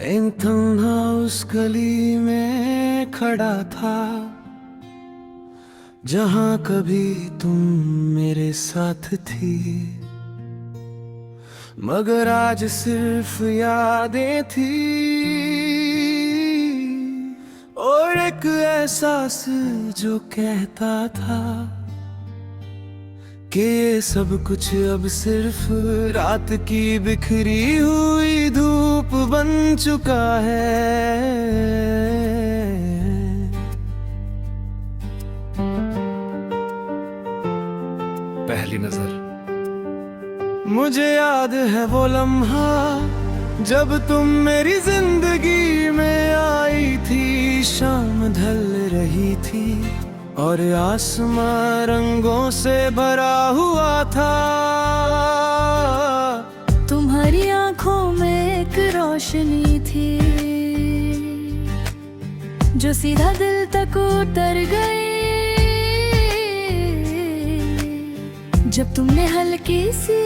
मैं तन्हा उस गली में खड़ा था जहां कभी तुम मेरे साथ थी, मगर आज सिर्फ यादें थी और एक एहसास जो कहता था कि ये सब कुछ अब सिर्फ रात की बिखरी हुई धूप बन चुका है। पहली नजर। मुझे याद है वो लम्हा जब तुम मेरी जिंदगी में आई थी, शाम ढल रही थी और आसमां रंगों से भरा हुआ था। तुम्हारी आंखों में एक रोशनी थी जो सीधा दिल तक उतर गई जब तुमने हल्की सी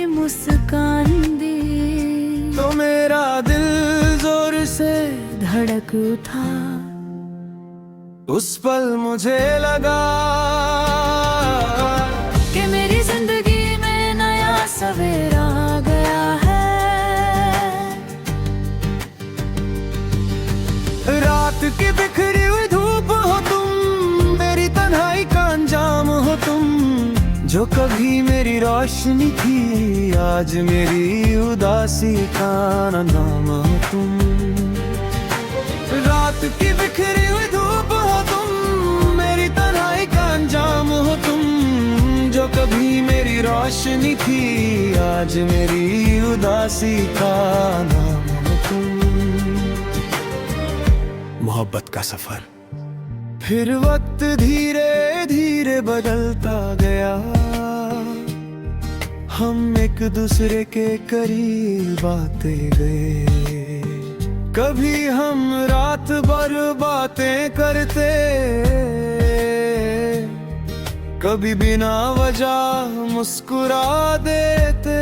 मुस्कान दी, तो मेरा दिल जोर से धड़क उठा। उस पल मुझे लगा कि मेरी जिंदगी में नया सवेरा आ गया है। रात की बिखरी हुई धूप हो तुम, मेरी तन्हाई का अंजाम हो तुम, जो कभी मेरी रोशनी थी आज मेरी उदासी का नाम हो तुम। रात की बिखरी हुई धूप हो तुम, मेरी तन्हाई का अंजाम हो तुम, जो कभी मेरी रोशनी थी आज मेरी उदासी का नाम हो तुम। मोहब्बत का सफर। फिर वक्त धीरे धीरे बदलता गया, हम एक दूसरे के करीब आते गए। कभी हम रात भर बातें करते, कभी बिना वजह मुस्कुरा देते,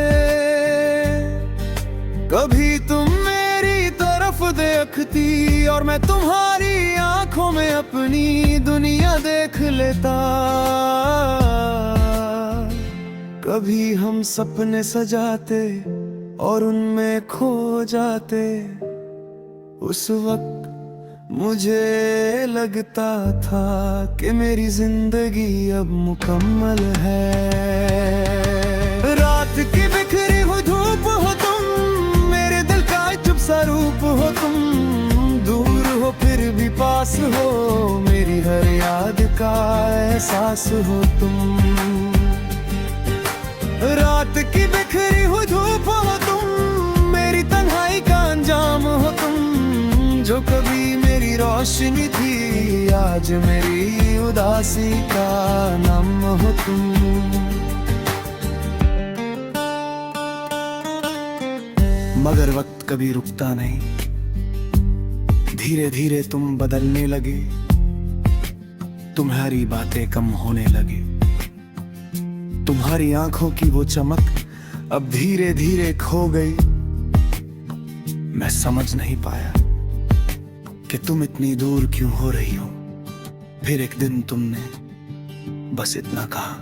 कभी तुम मेरी तरफ देखती और मैं तुम्हारी आंखों में अपनी दुनिया देख लेता। कभी हम सपने सजाते और उनमें खो जाते, उस वक्त मुझे लगता था कि मेरी जिंदगी अब मुकम्मल है। रात की बिखरी हुई धूप हो तुम, मेरे दिल का चुप सा रूप हो तुम, दूर हो फिर भी पास हो, मेरी हर याद का एहसास हो तुम। रात की बिखरी हुई धूप हो तुम, मेरी तन्हाई का अंजाम हो तुम, जो कभी मेरी रोशनी थी आज मेरी उदासी का नाम हो तुम। मगर वक्त कभी रुकता नहीं, धीरे धीरे तुम बदलने लगे, तुम्हारी बातें कम होने लगी, तुम्हारी आंखों की वो चमक अब धीरे धीरे खो गई। मैं समझ नहीं पाया कि तुम इतनी दूर क्यों हो रही हो। फिर एक दिन तुमने बस इतना कहा,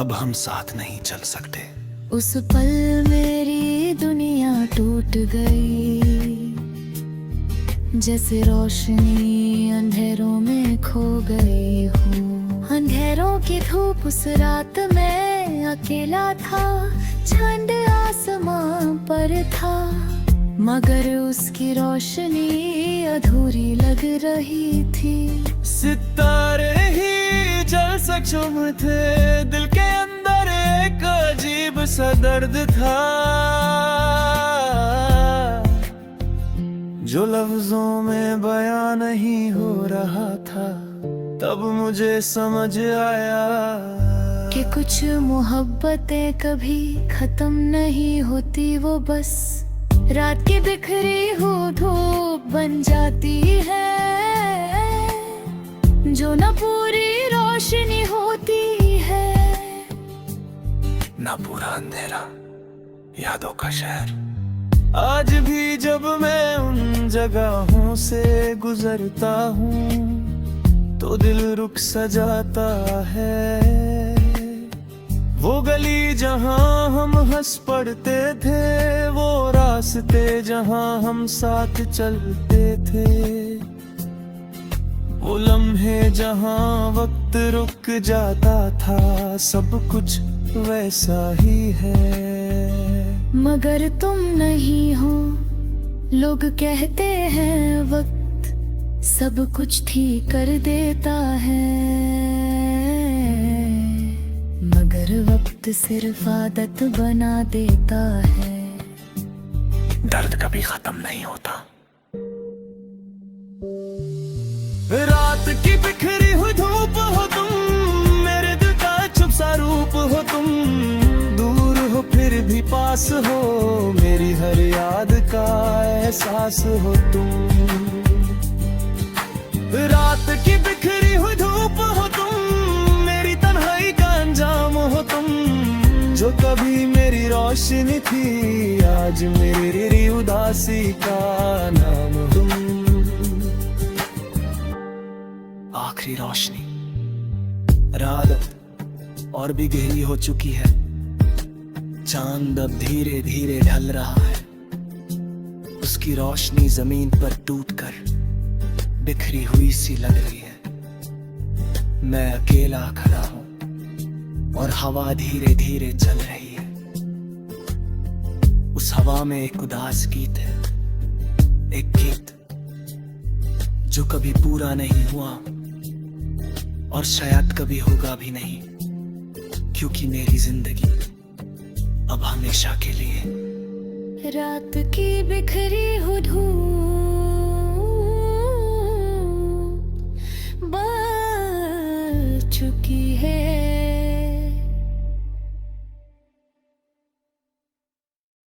अब हम साथ नहीं चल सकते। उस पल मेरी दुनिया टूट गई, जैसे रोशनी अंधेरों में खो गई हूँ। अंधेरों की धूप उस रात में अकेला था, चांद आसमां पर था, मगर उसकी रोशनी अधूरी लग रही थी। सितारे ही जल सक्षम थे, दिल के अंदर एक अजीब सा दर्द था, जो लफ्जों में बयां नहीं हो रहा था। तब मुझे समझ आया कि कुछ मोहब्बतें कभी खत्म नहीं होती, वो बस रात की बिखरी हो धूप बन जाती है, जो न पूरी रोशनी होती है ना पूरा अंधेरा, यादों का शहर। आज भी जब मैं उन जगहों से गुजरता हूँ तो दिल रुक सा जाता है। वो गली जहाँ हम हंस पड़ते थे, वो रास्ते जहाँ हम साथ चलते थे, वो लम्हे जहाँ वक्त रुक जाता था, सब कुछ वैसा ही है। मगर तुम नहीं हो, लोग कहते हैं वक्त सब कुछ ठीक कर देता है, मगर वक्त सिर्फ आदत बना देता है। दर्द कभी खत्म नहीं होता। रात की बिखरी हुई धूप हो तुम, मेरे दिल का चुप सा रूप हो तुम, दूर हो फिर भी पास हो, मेरी हर याद का एहसास हो तुम। रात की बिखरी हुई धूप हो तुम, मेरी तन्हाई का अंजाम हो तुम, जो कभी मेरी रोशनी थी, आज मेरी उदासी का नाम हो तुम। आखिरी रोशनी रात और भी गहरी हो चुकी है, चांद अब धीरे धीरे ढल रहा है, उसकी रोशनी जमीन पर टूटकर बिखरी हुई सी लग रही है। मैं अकेला खड़ा हूं और हवा धीरे धीरे चल रही है, उस हवा में एक उदास गीत है, एक गीत जो कभी पूरा नहीं हुआ और शायद कभी होगा भी नहीं, क्योंकि मेरी जिंदगी अब हमेशा के लिए। रात की बिखरी हुई धूप बन चुकी है,